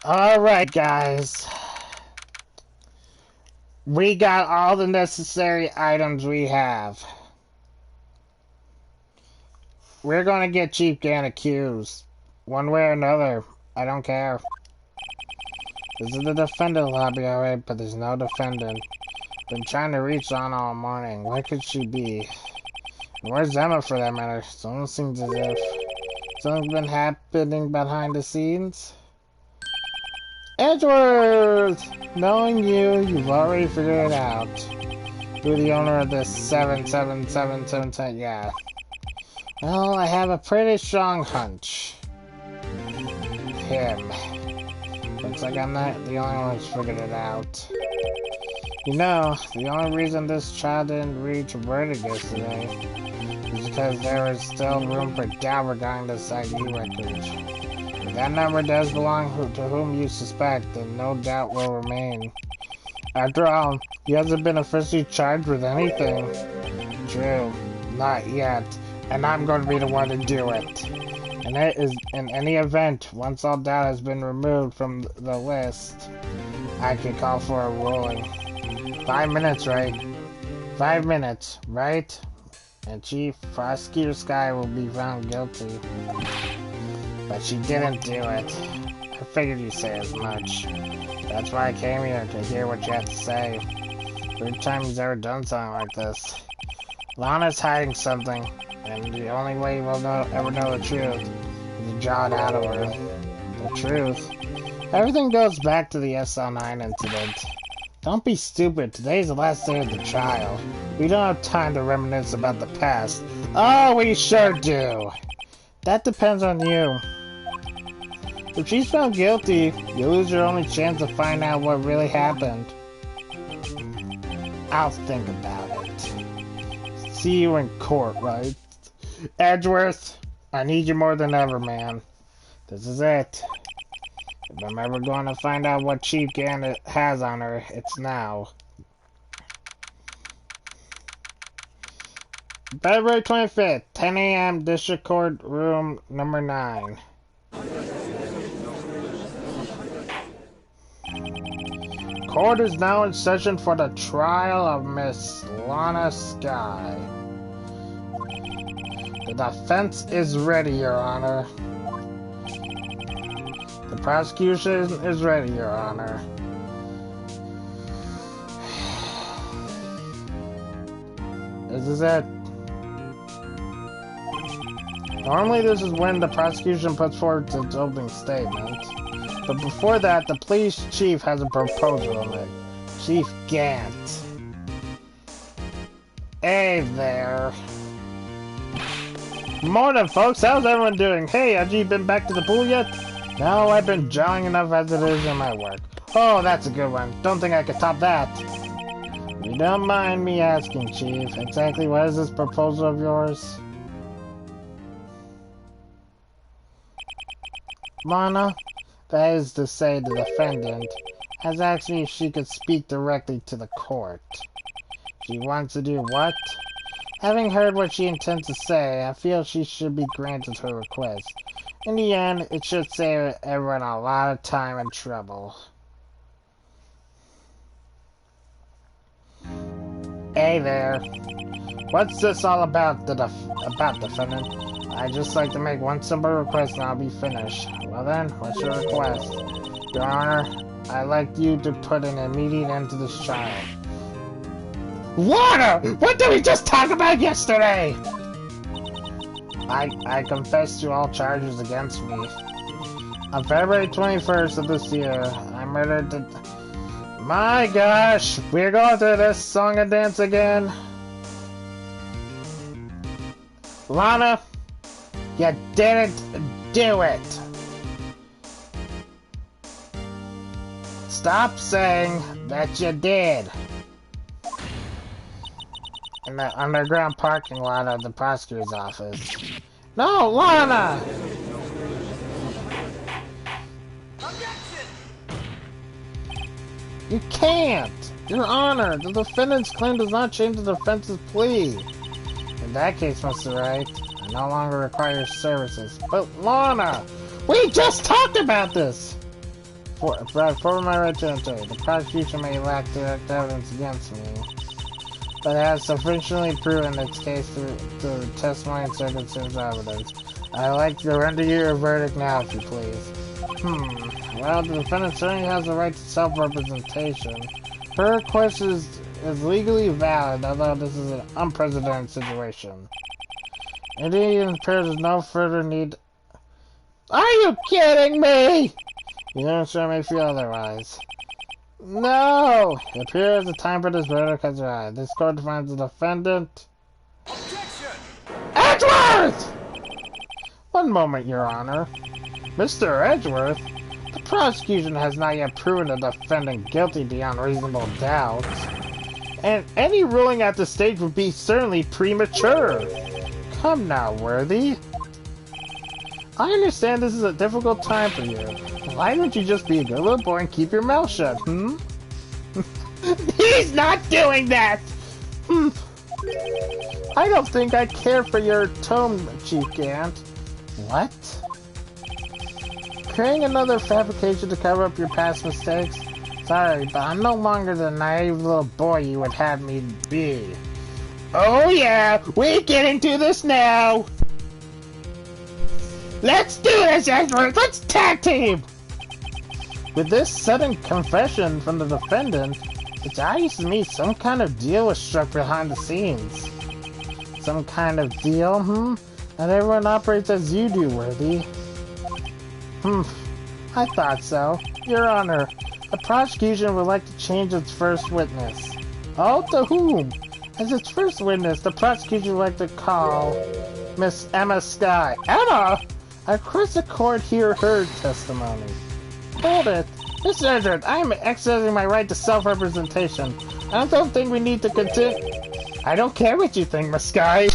Alright, guys. We got all the necessary items we have. We're gonna get Chief Gan accused. One way or another. I don't care. This is the defendant lobby, alright, but there's no defendant. Been trying to reach on all morning. Where could she be? And where's Emma for that matter? It almost seems as if something's been happening behind the scenes. Edgeworth! Knowing you, you've already figured it out. You're the owner of this 77777, yeah. Well, I have a pretty strong hunch. Him. Looks like I'm not the only one who's figured it out. You know, the only reason this child didn't reach a verdict yesterday is because there was still room for doubt regarding the ID records. If that number does belong to whom you suspect, then no doubt will remain. After all, he hasn't been officially charged with anything. True, not yet, and I'm going to be the one to do it. And it is, in any event, once all doubt has been removed from the list, I can call for a ruling. 5 minutes, right? 5 minutes, right? And Chief Prosecutor Sky will be found guilty. But she didn't do it. I figured you'd say as much. That's why I came here, to hear what you had to say. Third time he's ever done something like this. Lana's hiding something, and the only way we'll ever know the truth is to draw it out of her. The truth? Everything goes back to the SL9 incident. Don't be stupid. Today's the last day of the trial. We don't have time to reminisce about the past. Oh, we sure do! That depends on you. If she's found guilty, you lose your only chance to find out what really happened. I'll think about it. See you in court, right? Edgeworth, I need you more than ever, man. This is it. If I'm ever going to find out what Chief Gan has on her, it's now. February 25th, 10 a.m., District Court Room number 9. Court is now in session for the trial of Miss Lana Sky. The defense is ready, Your Honor. The prosecution is ready, Your Honor. This is it. Normally this is when the prosecution puts forward its opening statement. But before that, the police chief has a proposal to make. Chief Gant. Hey there. Morning, folks. How's everyone doing? Hey, have you been back to the pool yet? No, I've been drawing enough as it is in my work. Oh, that's a good one. Don't think I could top that. You don't mind me asking, Chief, exactly what is this proposal of yours? Lana, that is to say the defendant, has asked me if she could speak directly to the court. She wants to do what? Having heard what she intends to say, I feel she should be granted her request. In the end, it should save everyone a lot of time and trouble. Hey there. What's this all about, defendant? I'd just like to make one simple request and I'll be finished. Well then, what's your request? Your Honor, I'd like you to put an immediate end to this trial. Water! What did we just talk about yesterday? I confess to all charges against me. On February 21st of this year, I murdered the... My gosh! We're going through this song and dance again. Lana, you didn't do it. Stop saying that you did. In the underground parking lot of the prosecutor's office. No, Lana! Objection! You can't! Your Honor, the defendant's claim does not change the defense's plea. In that case, Mr. Wright, I no longer require your services. But Lana, we just talked about this! For my right to enter, the prosecution may lack direct evidence against me, but it has sufficiently proven its case through testimony and circumstantial evidence. I'd like to render you a verdict now, if you please. Well, the defendant certainly has the right to self-representation. Her request is legally valid, although this is an unprecedented situation. It even appears there's no further need. Are you kidding me? You don't sure may feel otherwise. No! It appears the time for this verdict has arrived. This court finds the defendant. Objection! Edgeworth! One moment, Your Honor. Mr. Edgeworth, the prosecution has not yet proven the defendant guilty beyond reasonable doubt. And any ruling at this stage would be certainly premature. Come now, Worthy. I understand this is a difficult time for you. Why don't you just be a good little boy and keep your mouth shut, He's not doing that! I don't think I care for your tone, Chief Gant. What? Creating another fabrication to cover up your past mistakes? Sorry, but I'm no longer the naive little boy you would have me be. Oh yeah, we get into this now! Let's do this, Edgeworth! Let's tag team! With this sudden confession from the defendant, it's obvious to me some kind of deal was struck behind the scenes. Some kind of deal, Not everyone operates as you do, Worthy. I thought so. Your Honor, the prosecution would like to change its first witness. Oh, to whom? As its first witness, the prosecution would like to call Miss Emma Skye. Emma? I request the court hear her testimony. Hold it. Mr. Edgeworth, I am exercising my right to self-representation. I don't think we need to continue. I don't care what you think, Miss Skye.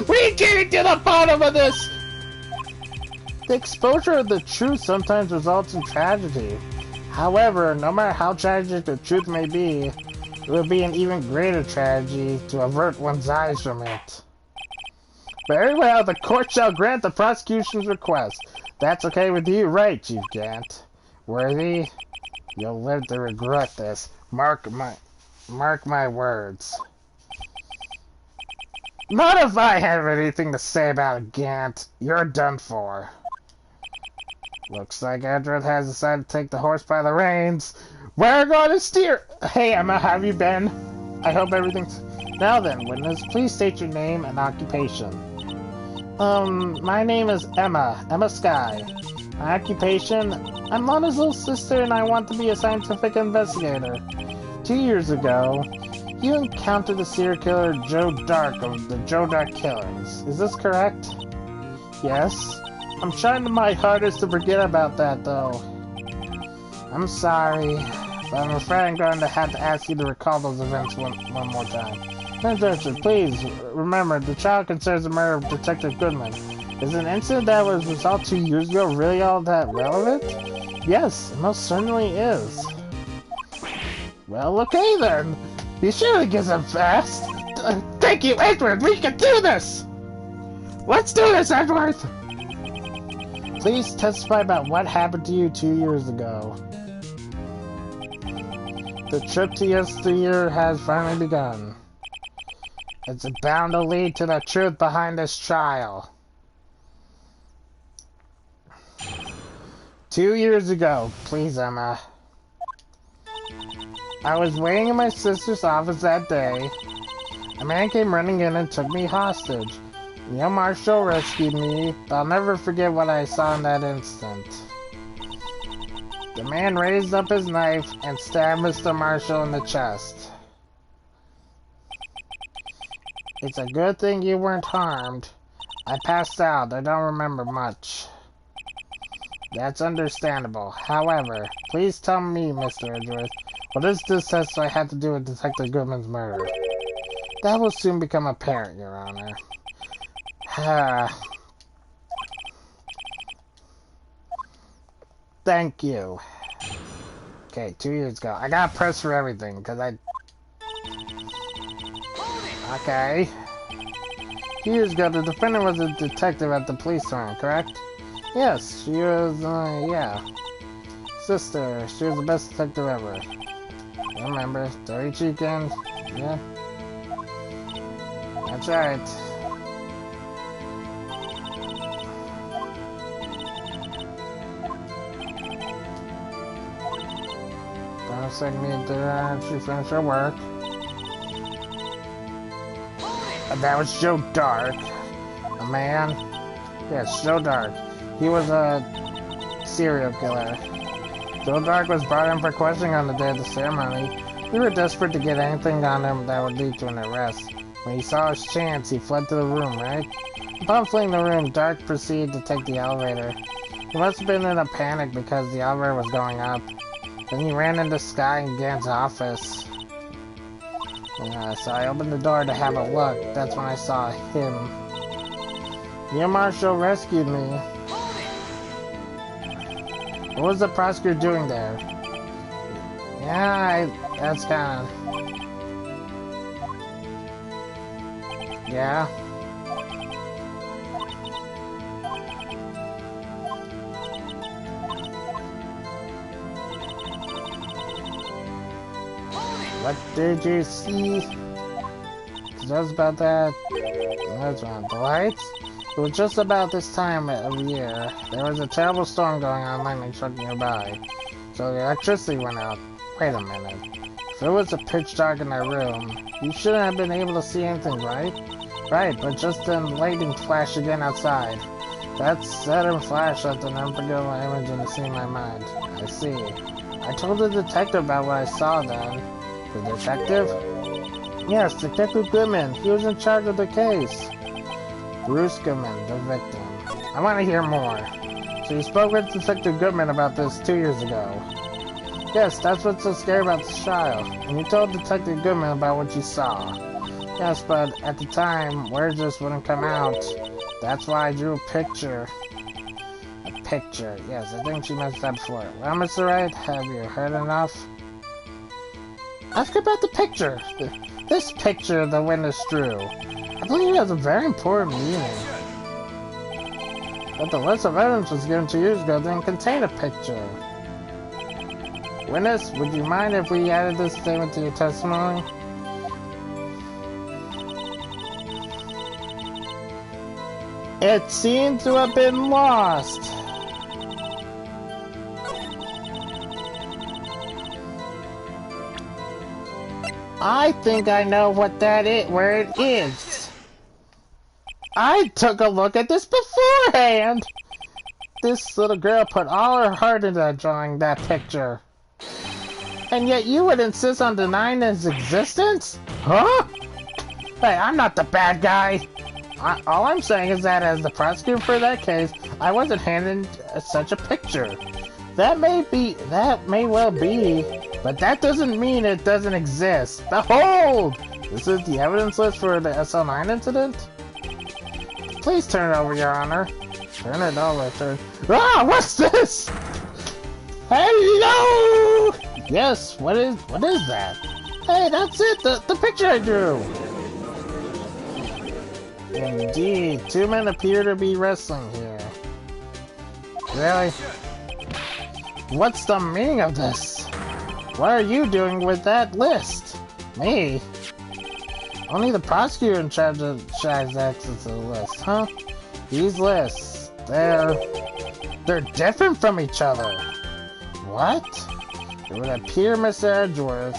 We get to the bottom of this! The exposure of the truth sometimes results in tragedy. However, no matter how tragic the truth may be, it would be an even greater tragedy to avert one's eyes from it. Very well, the court shall grant the prosecution's request. That's okay with you, right, Chief Gant? Worthy, you'll live to regret this. Mark my words. Not if I have anything to say about it, Gant. You're done for. Looks like Edgeworth has decided to take the horse by the reins. We're going to steer. Hey, Emma, how have you been? I hope everything's... Now then, witness, please state your name and occupation. My name is Emma Skye. My occupation, I'm Lana's little sister and I want to be a scientific investigator. 2 years ago, you encountered the serial killer Joe Dark of the Joe Dark killings. Is this correct? Yes. I'm trying my hardest to forget about that, though. I'm sorry, but I'm afraid I'm going to have to ask you to recall those events one more time. Mr. Please, remember, the trial concerns the murder of Detective Goodman. Is an incident that was resolved 2 years ago really all that relevant? Yes, it most certainly is. Well, okay then. Be sure to get them fast. Thank you, Edgeworth. We can do this. Let's do this, Edgeworth. Please testify about what happened to you 2 years ago. The trip to yesteryear has finally begun. It's bound to lead to the truth behind this trial. 2 years ago, please, Emma. I was waiting in my sister's office that day. A man came running in and took me hostage. Neil Marshall rescued me, but I'll never forget what I saw in that instant. The man raised up his knife and stabbed Mr. Marshall in the chest. It's a good thing you weren't harmed. I passed out. I don't remember much. That's understandable. However, please tell me, Mr. Edgeworth, what does this test I had to do with Detective Goodman's murder? That will soon become apparent, Your Honor. Thank you. Okay, 2 years ago. I got pressed for everything, because I... Okay. 2 years ago, the defendant was a detective at the police department, correct? Yes, she was, yeah. Sister, she was the best detective ever. You remember, Dirty Chicken? Yeah. That's right. Don't send me to she finished her work. And that was Joe Dark. A man? Yes, Joe Dark. He was a serial killer. Joe Dark was brought in for questioning on the day of the ceremony. We were desperate to get anything on him that would lead to an arrest. When he saw his chance, he fled to the room, right? Upon fleeing the room, Dark proceeded to take the elevator. He must have been in a panic because the elevator was going up. Then he ran into Sky and Gant's office. So I opened the door to have a look. That's when I saw him. Your Marshal rescued me. What was the prosecutor doing there? Yeah, that's kinda... Yeah? What did you see? Just about that. That's right. The lights? It was just about this time of year. There was a terrible storm going on, lightning struck nearby. So the electricity went out. Wait a minute. If it was a pitch dark in that room, you shouldn't have been able to see anything, right? Right, but just then lightning flashed again outside. That sudden flash left an unforgettable image in the scene in my mind. I see. I told the detective about what I saw then. The detective? Yes, Detective Goodman. He was in charge of the case. Bruce Goodman, the victim. I want to hear more. So you spoke with Detective Goodman about this 2 years ago. Yes, that's what's so scary about this trial. And you told Detective Goodman about what you saw. Yes, but at the time, words just wouldn't come out. That's why I drew a picture. A picture. Yes, I think she mentioned that before. Well, Mr. Wright, have you heard enough? Ask about the picture. This picture the witness drew. I believe it has a very important meaning. But the list of evidence was given 2 years ago didn't contain a picture. Witness, would you mind if we added this statement to your testimony? It seems to have been lost. I think I know what that is, where it is. I took a look at this beforehand. This little girl put all her heart into that drawing, that picture. And yet you would insist on denying its existence? Huh? Hey, I'm not the bad guy. All I'm saying is that as the prosecutor for that case, I wasn't handed such a picture. That may well be, but that doesn't mean it doesn't exist. Behold! This is the evidence list for the SL9 incident? Please turn it over, Your Honor. Turn it over, Ah, what's this? Hello! Yes, what is that? Hey, that's it, the picture I drew! Indeed, 2 men appear to be wrestling here. Really? What's the meaning of this? What are you doing with that list? Me? Only the prosecutor in charge has access to the list, huh? These lists, they're different from each other. What? It would appear, Mr. Edgeworth,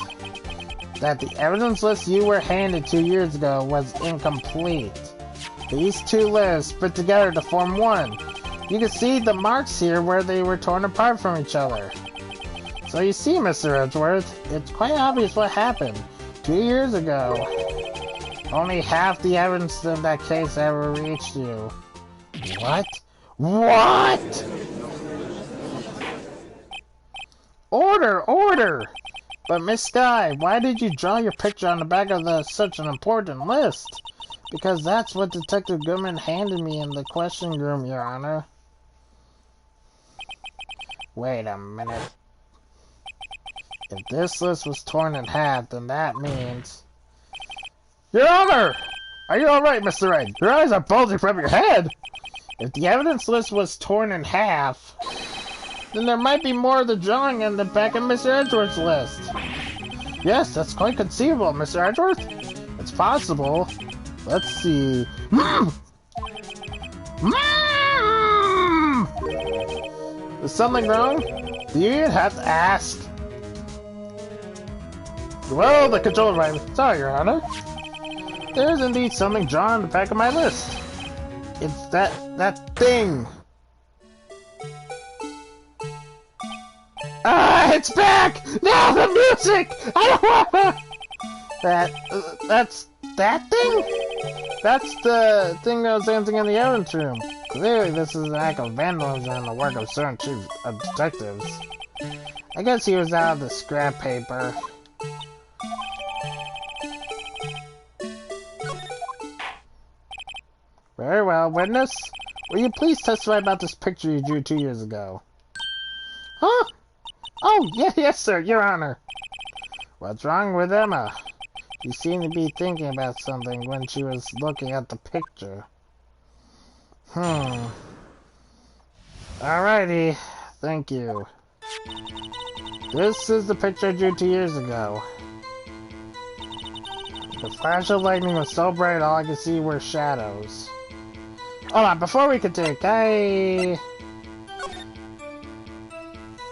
that the evidence list you were handed 2 years ago was incomplete. These 2 lists fit together to form one. You can see the marks here where they were torn apart from each other. So you see, Mr. Edgeworth, it's quite obvious what happened 2 years ago. Only half the evidence in that case ever reached you. What? What? Order! Order! But Miss Sky, why did you draw your picture on the back of such an important list? Because that's what Detective Goodman handed me in the questioning room, Your Honor. Wait a minute. If this list was torn in half, then that means... Your Honor! Are you alright, Mr. Wright? Your eyes are bulging from your head! If the evidence list was torn in half... Then there might be more of the drawing in the back of Mr. Edgeworth's list. Yes, that's quite conceivable, Mr. Edgeworth. It's possible. Let's see. Is something wrong? Do you even have to ask? Well, the controller right. Sorry, Your Honor. There is indeed something drawn on the back of my list. It's that thing. Ah, it's back! No, the music! I don't wanna... That's that thing? That's the thing that was dancing in the evidence room. Clearly, this is an act of vandalism and the work of certain chief of detectives. I guess he was out of the scrap paper. Very well, witness. Will you please testify about this picture you drew 2 years ago? Huh? Oh, yes, sir, Your Honor. What's wrong with Emma? She seemed to be thinking about something when she was looking at the picture. Alrighty, thank you. This is the picture I drew 2 years ago. The flash of lightning was so bright all I could see were shadows. Hold on, before we continue, okay,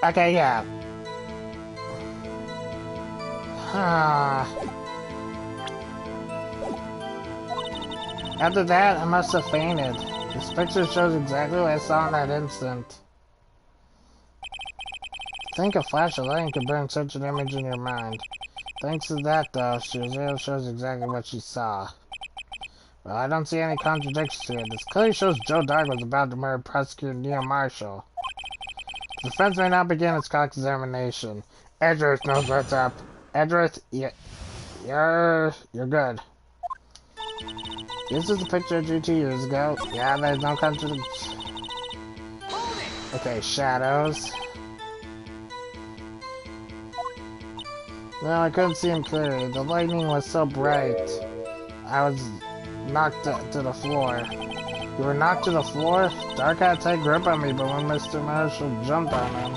yeah. After that, I must have fainted. This picture shows exactly what I saw in that instant. To think a flash of lightning could burn such an image in your mind. Thanks to that, though, she was able to show us exactly what she saw. Well, I don't see any contradictions to it. This clearly shows Joe Dark was about to murder prosecutor Neil Marshall. The defense may now begin its cross-examination. Edgeworth knows what's up. Edgeworth, you're good. This is the picture I drew 2 years ago. Yeah, there's no contradiction. Okay, shadows. No, I couldn't see him clearly. The lightning was so bright. I was knocked to the floor. You were knocked to the floor? Dark had a tight grip on me, but when Mr. Marshall jumped on him,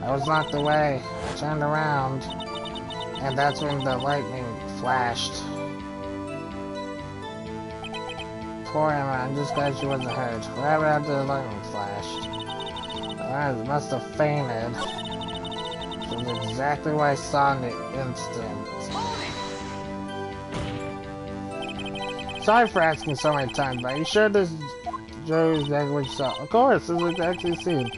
I was knocked away. I turned around, and that's when the lightning flashed. Poor Emma, I'm just glad she wasn't hurt. Right after the lightning flashed. I must have fainted. Which is exactly what I saw in the instant. Sorry for asking so many times, but are you sure this Joe is exactly what you saw? Of course, this is exactly the scene.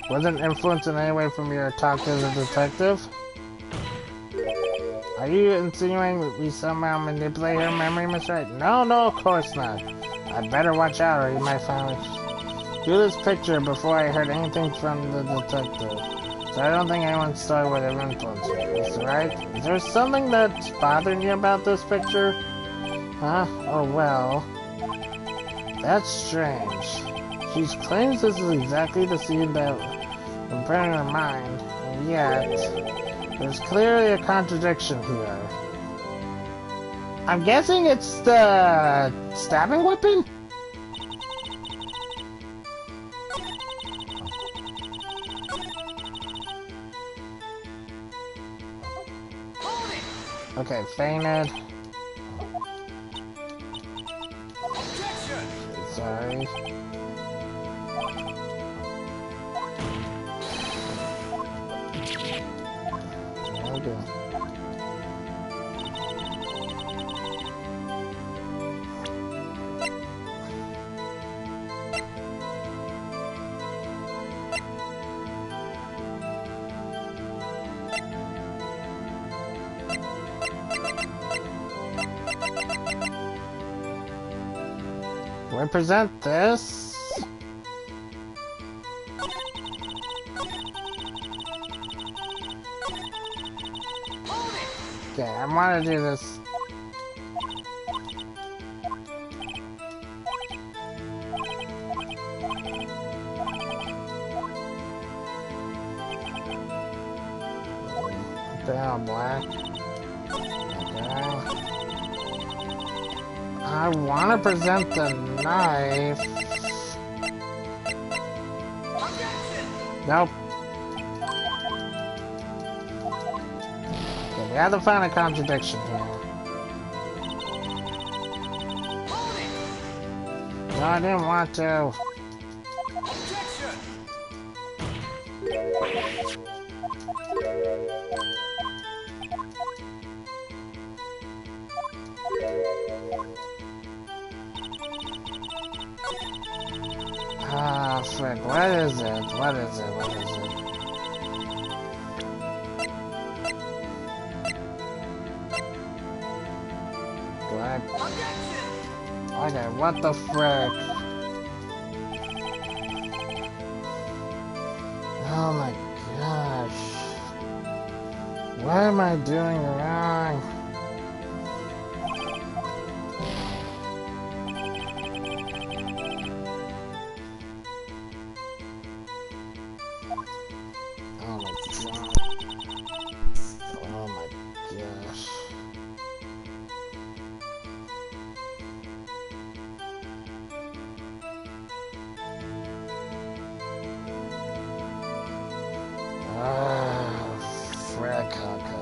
Wasn't influenced in any way from your talk to the detective? Are you insinuating we somehow manipulate her memory, Miss Wright? No, of course not. I better watch out or you might finally do this picture before I heard anything from the detective. So I don't think anyone's story would have influenced me. Mr. Wright, is there something that's bothering you about this picture? Huh? Oh well. That's strange. She claims this is exactly the scene that imprinted her mind, and yet there's clearly a contradiction here. I'm guessing it's the stabbing weapon? Okay, fainted. Sorry. Okay. Represent this. Okay, I want to do this. Down black. Okay. I want to present the knife. Nope. Okay, we have to find a contradiction here. Hold it! No, I didn't want to. Objection! Ah, frick. What is it? What is it? What is it? Do I... Objection! Okay, what the frick? Oh my gosh. What am I doing wrong? Oh my god. Oh my gosh. Ah, frick, okay.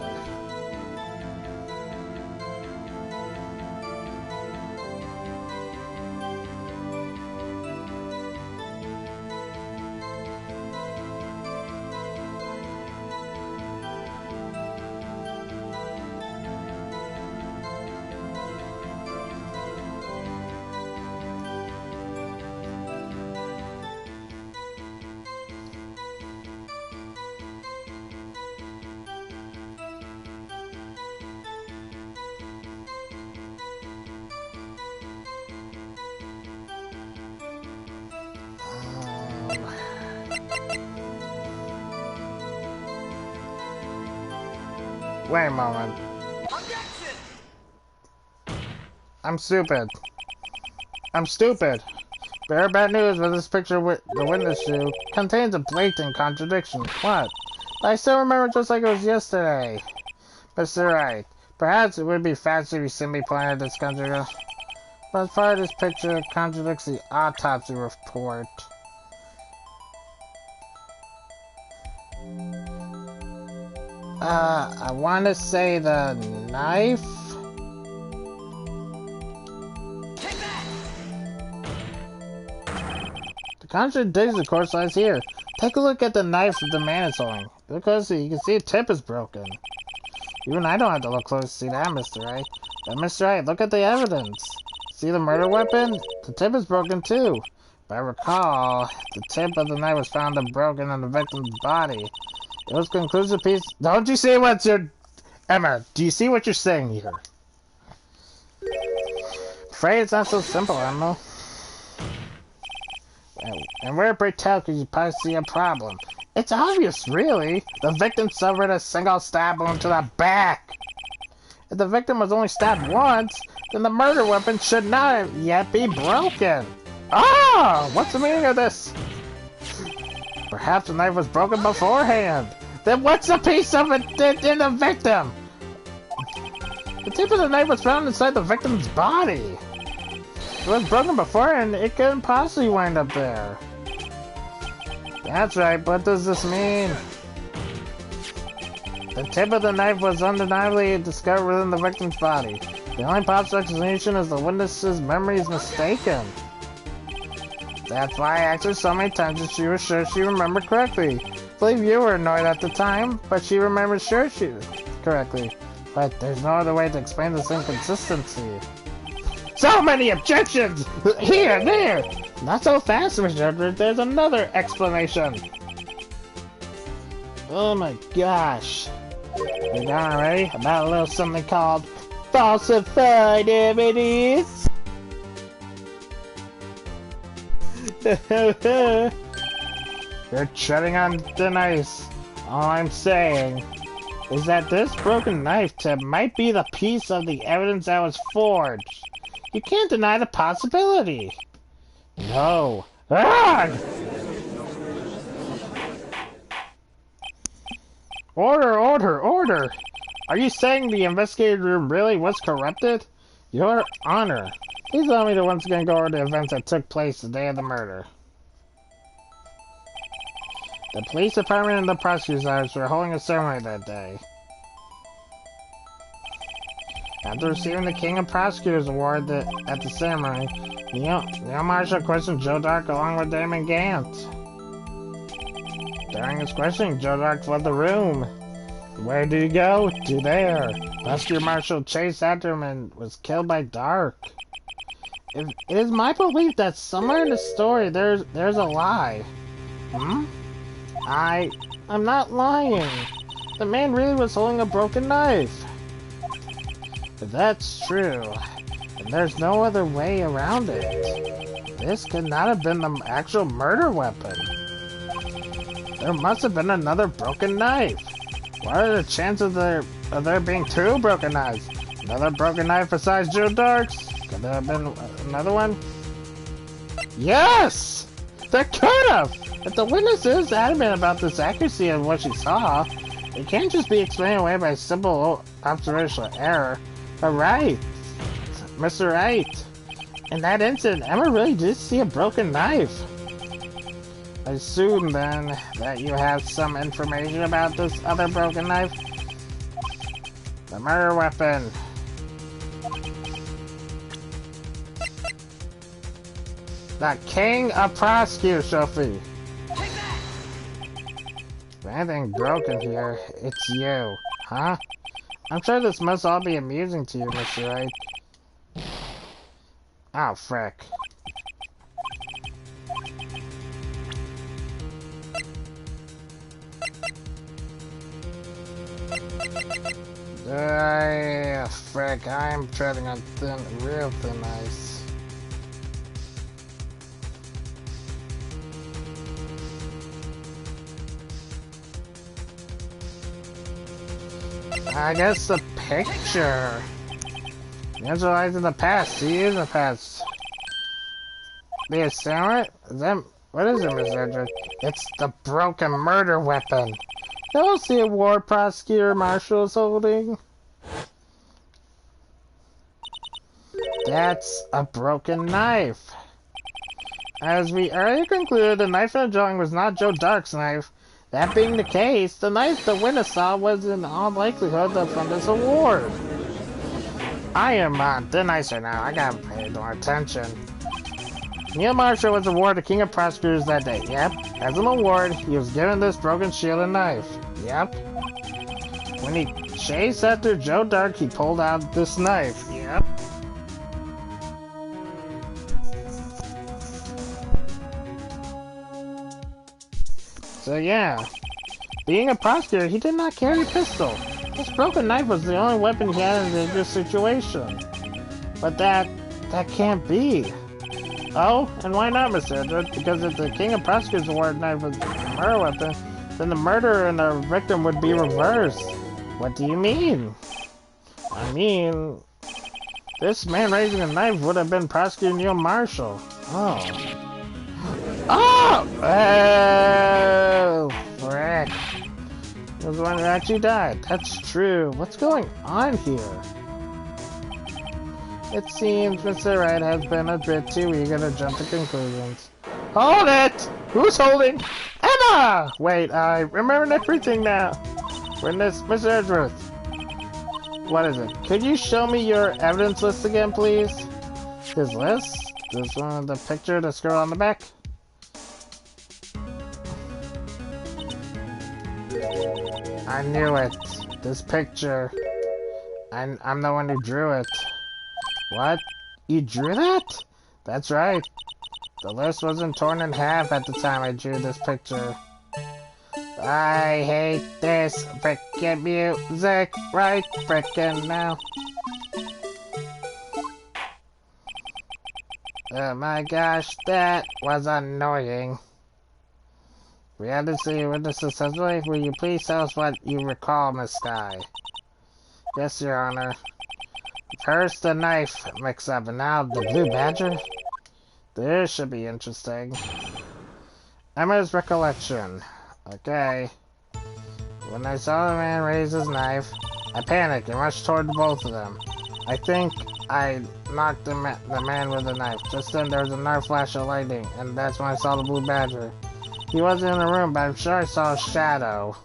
Wait a moment. Objection! I'm stupid. I'm stupid. Very bad news with this picture the witness shoe contains a blatant contradiction. What? I still remember just like it was yesterday. Mr. Wright, perhaps it would be faster if you simply pointed this contradiction. But as far as this picture contradicts the autopsy report. I want to say the knife? Take that! The contradiction, of course, lies here. Take a look at the knife that the man is holding. Because you can see the tip is broken. Even I don't have to look close to see that, Mr. Wright. But Mr. Wright, look at the evidence. See the murder weapon? The tip is broken too. If I recall, the tip of the knife was found broken on the victim's body. It was conclusive piece. Don't you see what you're... Emma, do you see what you're saying here? Afraid it's not so simple, Emma. And where, pray tell, could you possibly see a problem? It's obvious, really. The victim suffered a single stab wound to the back. If the victim was only stabbed once, then the murder weapon should not yet be broken. Ah! What's the meaning of this? Perhaps the knife was broken beforehand. Then what's the piece of it in the victim? The tip of the knife was found inside the victim's body. If it was broken beforehand, it couldn't possibly wind up there. That's right, what does this mean? The tip of the knife was undeniably discovered within the victim's body. The only possible explanation is the witness's memory is mistaken. That's why I asked her so many times that she was sure she remembered correctly. I believe you were annoyed at the time, but she remembered sure she correctly. But there's no other way to explain this inconsistency. So many objections! Here, there! Not so fast, Mr. Edward. There's another explanation. Oh my gosh. You done already? About a little something called falsified evidence. You're treading on thin ice. All I'm saying is that this broken knife tip might be the piece of the evidence that was forged. You can't deny the possibility. No. Ah! Order, order, order! Are you saying the investigator room really was corrupted? Your Honor, please allow me to once again go over the events that took place the day of the murder. The police department and the prosecutor's office were holding a ceremony that day. After receiving the King of Prosecutors Award at the ceremony, Neil Marshall questioned Joe Dark along with Damon Gant. During his questioning, Joe Dark fled the room. Where did he go? To there. Prosecutor Marshall chased after him and was killed by Dark. It is my belief that somewhere in the story there's a lie. I'm not lying. The man really was holding a broken knife. If that's true, then there's no other way around it. This could not have been the actual murder weapon. There must have been another broken knife. What are the chances of there being two broken knives? Another broken knife besides Joe Dark's? Could there have been another one? Yes! There could have! If the witness is adamant about this accuracy of what she saw, it can't just be explained away by simple observational error. But Wright, Mr. Wright, in that incident, Emma really did see a broken knife. I assume, then, that you have some information about this other broken knife? The murder weapon. The King of Prosecutors, Sophie. If anything broken here, it's you, huh? I'm sure this must all be amusing to you, Mr. Wright. Oh, frick. Frick, I'm treading on real thin ice. I guess the picture. The answer lies in the past. He is the past. The assailant? What is it, Miss Edric? It's the broken murder weapon. That was the award Prosecutor Marshall is holding. That's a broken knife. As we earlier concluded, the knife in the drawing was not Joe Dark's knife. That being the case, the knife the witness saw was in all likelihood from this award. I am on thin ice right now. I gotta pay more attention. Neil Marshall was awarded King of Prosecutors that day. Yep. As an award, he was given this broken shield and knife. Yep. When he chased after Joe Dark, he pulled out this knife. Yep. So yeah, being a prosecutor, he did not carry a pistol. This broken knife was the only weapon he had in this situation. But that can't be. Oh, and why not, Mr. Edward? Because if the King of Prosecutors awarded knife was a murder weapon, then the murderer and the victim would be reversed. What do you mean? I mean, this man raising a knife would have been Prosecutor Neil Marshall. Oh. Oh! Oh! Frick. He was the one who actually died. That's true. What's going on here? It seems Mr. Wright has been a bit too eager to jump to conclusions. Hold it! Who's holding? Emma! Wait, I remember everything now. Witness, Mr. Edgeworth. What is it? Could you show me your evidence list again, please? His list? This one, the picture, the girl on the back? I knew it. This picture. I'm the one who drew it. What? You drew that? That's right. The list wasn't torn in half at the time I drew this picture. I hate this frickin' music right frickin' now. Oh my gosh, that was annoying. We had to see witness successfully. Will you please tell us what you recall, Miss Sky? Yes, Your Honor. First the knife mix-up, and now the blue badger? This should be interesting. Emma's recollection. Okay. When I saw the man raise his knife, I panicked and rushed toward both of them. I think I knocked the man with the knife. Just then there was another flash of lightning, and that's when I saw the blue badger. He wasn't in the room, but I'm sure I saw a shadow.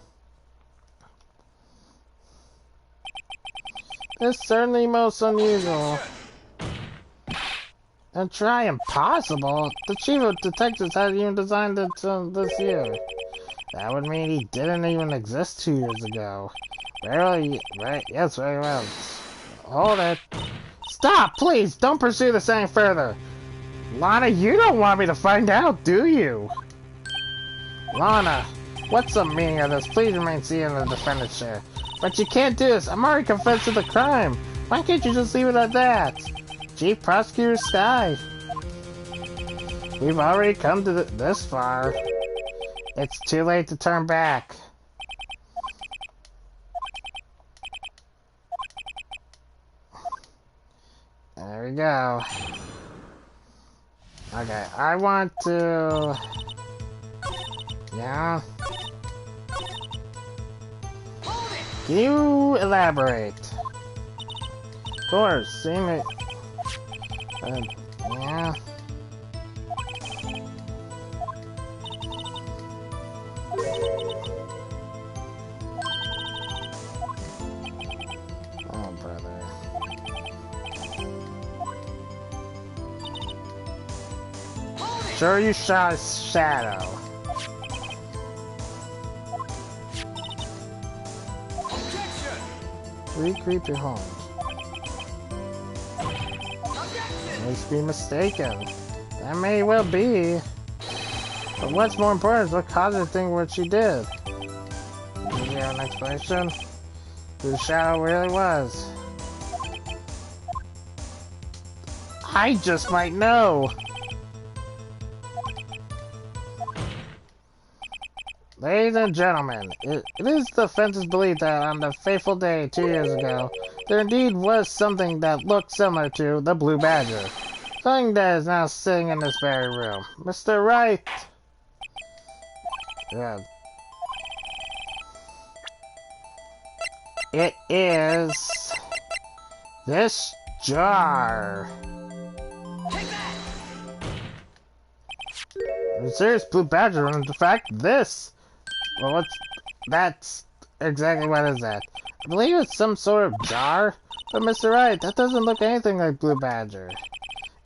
It's certainly most unusual. And try impossible? The chief of detectives hadn't even designed it this year. That would mean he didn't even exist 2 years ago. Barely, right? Yes, very well. Hold it. Stop, please! Don't pursue this any further! Lana, you don't want me to find out, do you? Lana, what's the meaning of this? Please remain seated in the defendant's chair. But you can't do this. I'm already confessed to the crime. Why can't you just leave it at that? Chief Prosecutor Sky. We've already come to this far. It's too late to turn back. There we go. Okay, I want to... Yeah? Can you elaborate? Of course, see me... yeah? Oh, brother. Sure you shot a shadow. Three creepy homes. Must be mistaken. That may well be. But what's more important is what caused her to think what she did. Is there an explanation? Who the shadow really was? I just might know! Ladies and gentlemen, it is the defense's belief that on the fateful day 2 years ago, there indeed was something that looked similar to the Blue Badger. Something that is now sitting in this very room. Mr. Wright! Yeah. It is... this jar. A serious Blue Badger, and in fact, this! Well, that's exactly what is that? I believe it's some sort of jar, but Mr. Wright, that doesn't look anything like Blue Badger.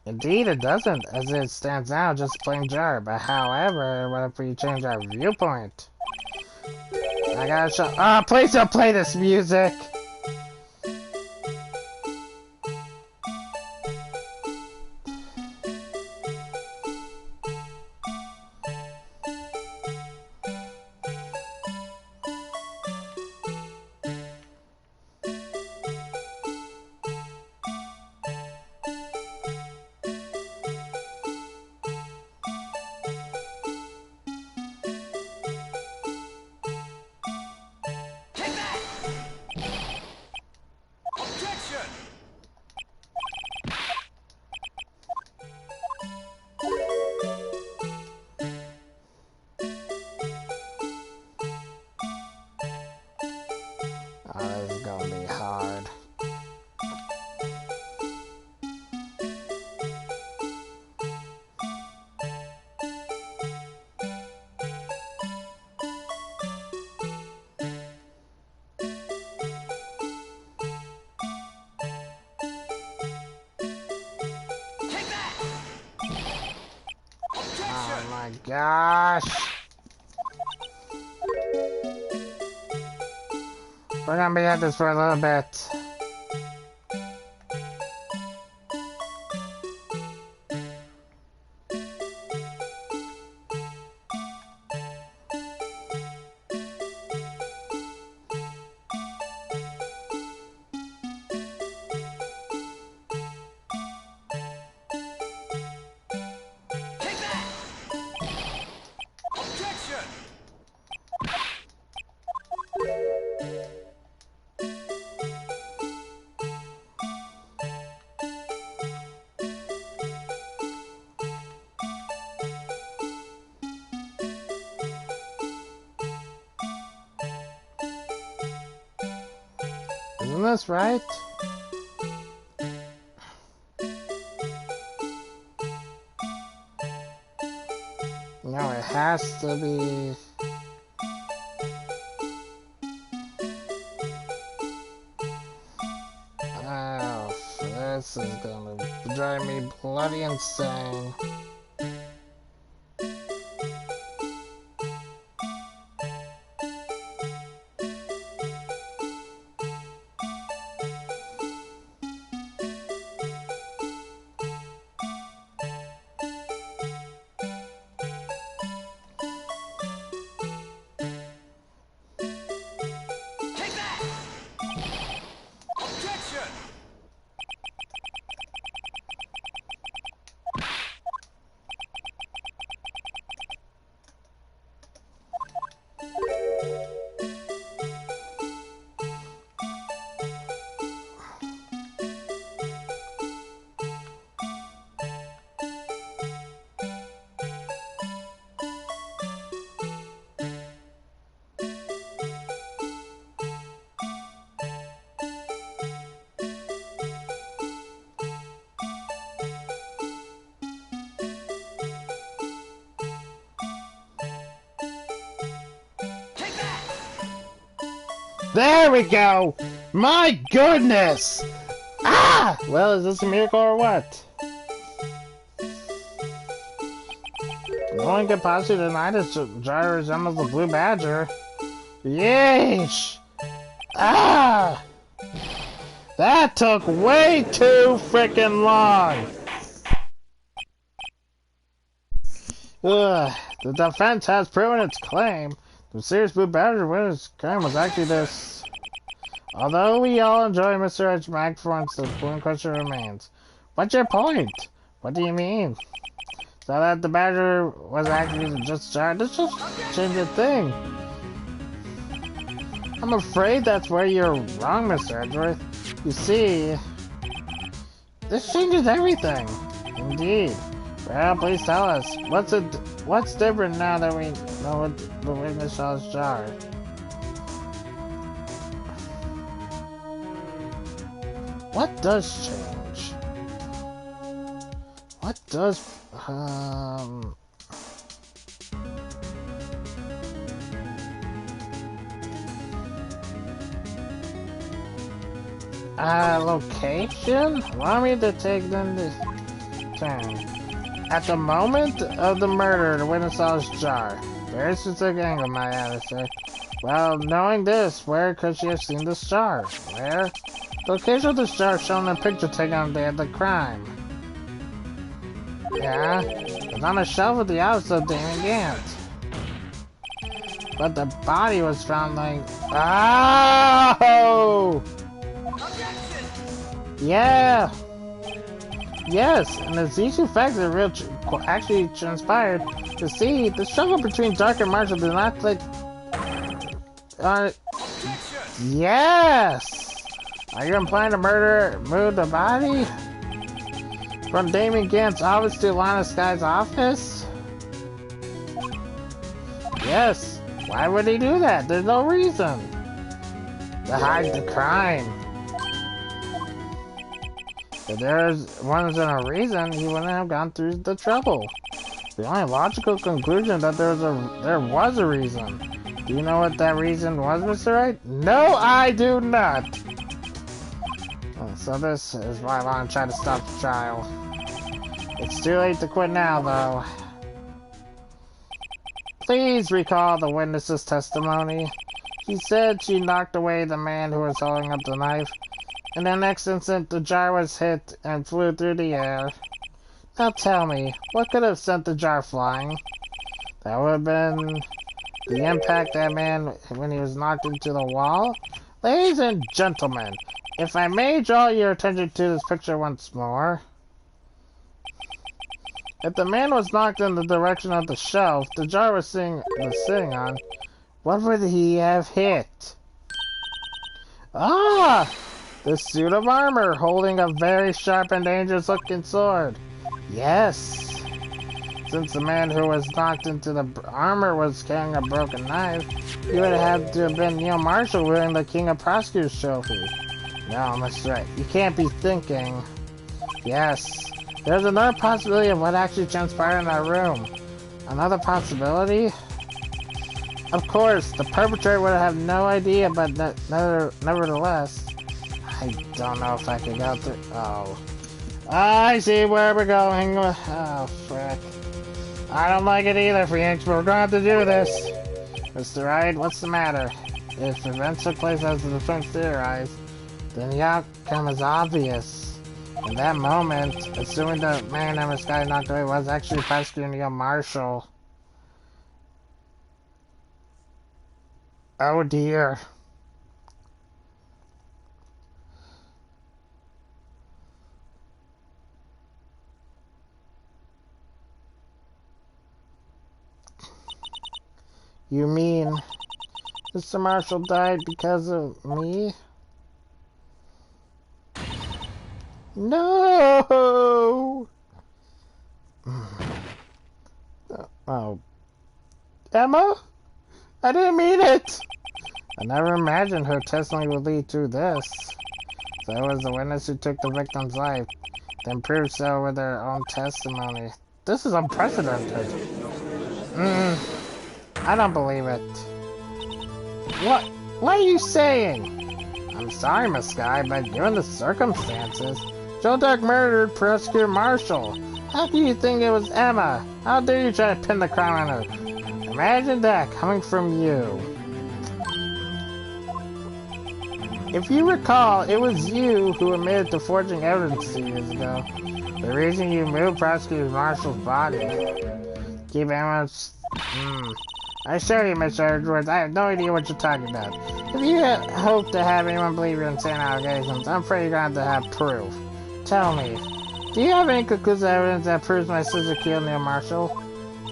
Indeed, it doesn't, as it stands now, just a plain jar. But however, what if we change our viewpoint? I gotta show. Ah, please don't play this music! Oh, this is gonna be hard. Oh my gosh! We're gonna be at this for a little bit. Isn't this right? No, it has to be... Oh, this is gonna drive me bloody insane. Take that! Objection! Take that! There we go! My goodness! Ah! Well, is this a miracle or what? No one could possibly deny this jar resembles the blue badger. Yeesh! Ah! That took way too freaking long! Ugh. The defense has proven its claim. The serious blue badger winner's claim was actually this. Although we all enjoy Mr. H. Magforn's, the point question remains. What's your point? What do you mean? So that the badger was actually just jar? This just changed the thing. I'm afraid that's where you're wrong, Mr. Edgeworth. You see, this changes everything. Indeed. Well, please tell us. What's different now that we know what the witness saw this jar? What does change? What does location? Allow me to take them to turn. At the moment of the murder, the witness saw this jar. Very specific angle, my answer. Well, knowing this, where could she have seen this jar? Where? The location of this jar is shown in a picture taken on the day of the crime. Yeah? It's on a shelf at the house of Damon Gant. But the body was found like... Oh! Objection! Yeah! Yes, and as these two facts are actually transpired, to see, the struggle between Dark and Marshall did not take... Yes! Are you implying the murderer moved the body? From Damien Gant's office to Lana Sky's office? Yes. Why would he do that? There's no reason. To hide the crime. If there wasn't a reason, he wouldn't have gone through the trouble. The only logical conclusion that there was a reason. Do you know what that reason was, Mr. Wright? No, I do not. So this is why I want to try to stop the trial. It's too late to quit now, though. Please recall the witness's testimony. She said she knocked away the man who was holding up the knife. In the next instant, the jar was hit and flew through the air. Now tell me, what could have sent the jar flying? That would have been the impact that man when he was knocked into the wall? Ladies and gentlemen, if I may draw your attention to this picture once more. If the man was knocked in the direction of the shelf the jar was sitting on, what would he have hit? Ah! The suit of armor holding a very sharp and dangerous looking sword. Yes. Since the man who was knocked into the armor was carrying a broken knife, he would have to have been Neil Marshall wearing the King of Prosecutors trophy. No, Mr. Wright, you can't be thinking. Yes. There's another possibility of what actually transpired in that room. Another possibility? Of course, the perpetrator would have no idea, but nevertheless, I don't know if I can go through. Oh. I see where we're going. Oh, frick. I don't like it either, Phoenix, but we're going to have to do this. Mr. Wright, what's the matter? If events took place as the defense theorized, then the outcome is obvious. In that moment, assuming the man in the sky knocked away was actually prosecuting Neil Marshall. Oh dear. You mean Mr. Marshall died because of me? No! Oh. Emma? I didn't mean it! I never imagined her testimony would lead to this. So it was the witness who took the victim's life, then proved so with their own testimony. This is unprecedented. I don't believe it. What are you saying? I'm sorry, Miss Sky, but given the circumstances, Joe Duck murdered Prosecutor Marshall. How do you think it was Emma? How dare you try to pin the crime on her? Imagine that coming from you. If you recall, it was you who admitted to forging evidence 2 years ago. The reason you moved Prosecutor Marshall's body. Keep evidence. I assure you, Mr. Edwards, I have no idea what you're talking about. If you hope to have anyone believe your insane allegations, I'm afraid you're going to have proof. Tell me, do you have any conclusive evidence that proves my sister killed Neil Marshall?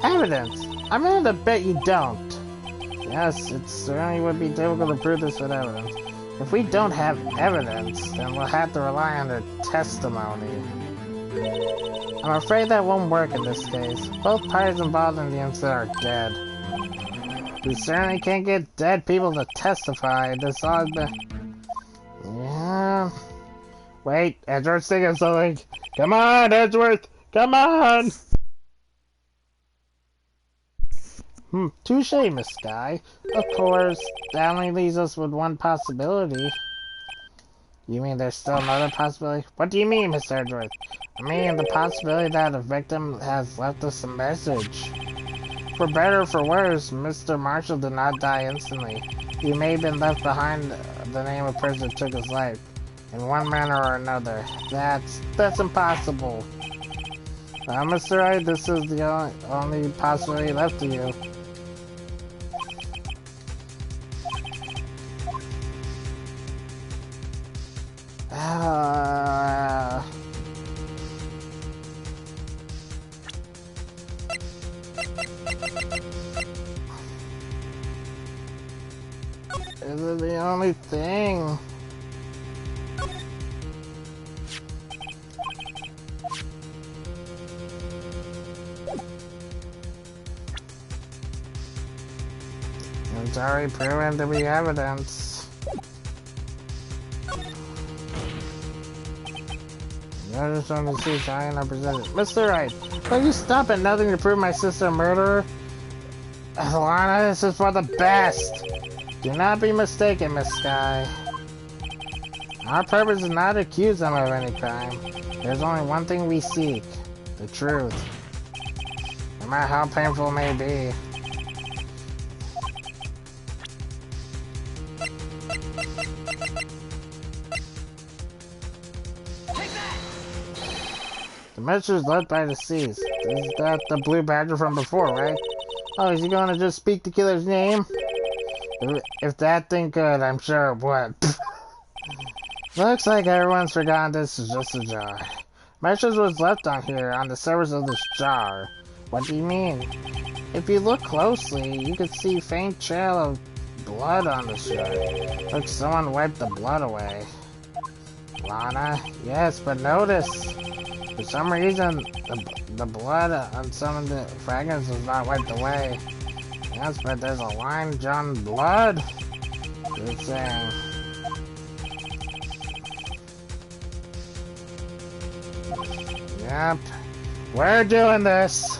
Evidence? I'm willing to bet you don't. Yes, it certainly would be difficult to prove this with evidence. If we don't have evidence, then we'll have to rely on their testimony. I'm afraid that won't work in this case. Both parties involved in the incident are dead. We certainly can't get dead people to testify. This all has been... Yeah... Wait, Edgeworth's thinking something. Come on, Edgeworth! Come on! Touche, Miss Sky. Of course, that only leaves us with one possibility. You mean there's still another possibility? What do you mean, Miss Edgeworth? I mean the possibility that a victim has left us a message. For better or for worse, Mr. Marshall did not die instantly. He may have been left behind the name of a person who took his life. In one manner or another. That's impossible. Mr. Wright, this is the only possibility left to you. Is it the only thing? It's already proven to be evidence. I just want to see Cheyenne represented. Mr. Wright, will you stop at nothing to prove my sister a murderer? Alana, this is for the best. Do not be mistaken, Miss Sky. Our purpose is not to accuse them of any crime. There's only one thing we seek. The truth. No matter how painful it may be. The message is led by the seas. Is that the blue badger from before, right? Oh, is he gonna just speak the killer's name? If that thing could, I'm sure it would. Looks like everyone's forgotten this is just a jar. Message was left on here, on the surface of this jar. What do you mean? If you look closely, you could see a faint trail of blood on the jar. Looks someone wiped the blood away. Lana? Yes, but notice. For some reason, the blood on some of the fragments was not wiped away. Yes, but there's a line drawn in blood. Good saying. Yep. We're doing this.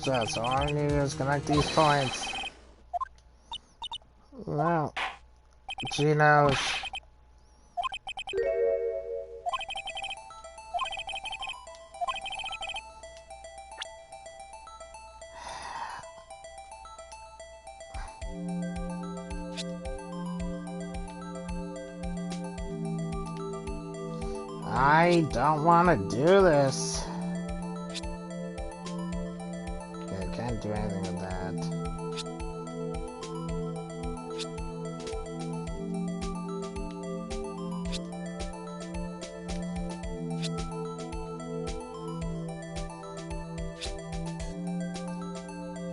process. All I need is connect these points. Well, she knows. I don't want to do this. Okay, I can't do anything with that.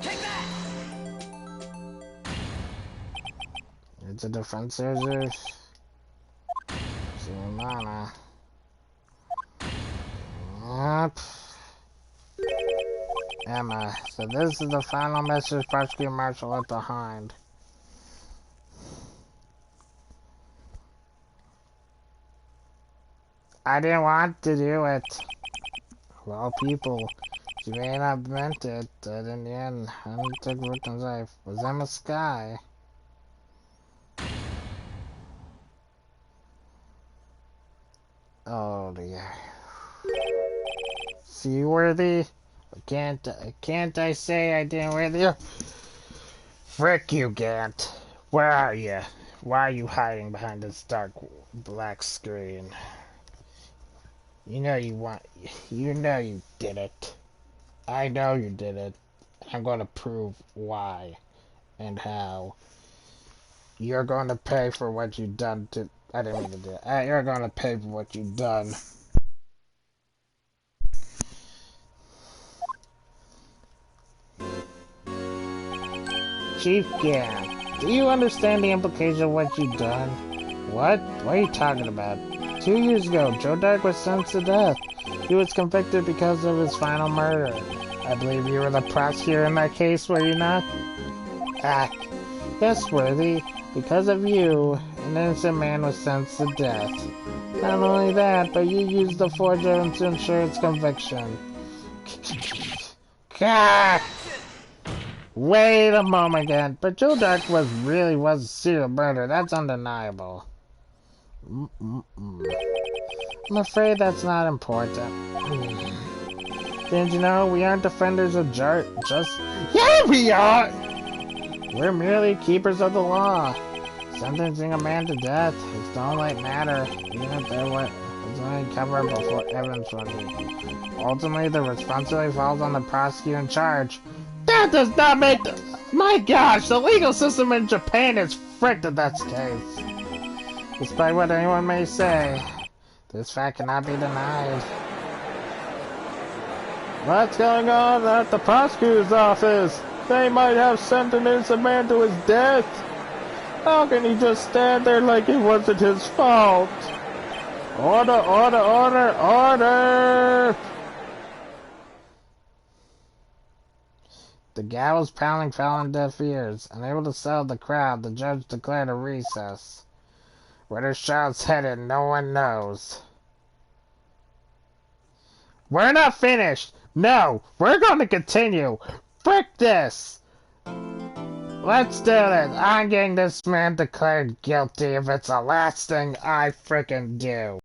Take that! It's a defense scissors. Zero mana. Yep. Emma, so this is the final message Prosecutor Marshall left behind. I didn't want to do it. Well, people, you may not have meant it, but in the end, I took victim's life. Was Emma Sky? Oh dear. Seaworthy? Can't I say I didn't with you? Frick you, Gant. Where are you? Why are you hiding behind this dark black screen? You know you did it. I know you did it. I'm gonna prove why and how. You're gonna pay for what you've done to... I didn't mean to do it. You're gonna pay for what you've done. Chief Gant, do you understand the implication of what you've done? What? What are you talking about? 2 years ago, Joe Dark was sentenced to death. He was convicted because of his final murder. I believe you were the prosecutor in that case, were you not? Ah, yes, Worthy. Because of you, an innocent man was sentenced to death. Not only that, but you used the forged evidence to ensure its conviction. Wait a moment again, but Joe Dark really was a serial murderer. That's undeniable. I'm afraid that's not important. Didn't you know we aren't defenders of just... Yeah, we are! We're merely keepers of the law. Sentencing a man to death is the only matter, even if there was only covered before evidence running. Ultimately, the responsibility falls on the prosecutor in charge. That does not make My gosh, the legal system in Japan is fricked if that's the case. Despite what anyone may say, this fact cannot be denied. What's going on at the prosecutor's office? They might have sent an innocent man to his death. How can he just stand there like it wasn't his fault? Order, order, order, order! The gallows pounding fell on deaf ears. Unable to settle the crowd, the judge declared a recess. Where the shot's headed, no one knows. We're not finished! No! We're going to continue! Frick this! Let's do this! I'm getting this man declared guilty if it's the last thing I frickin' do.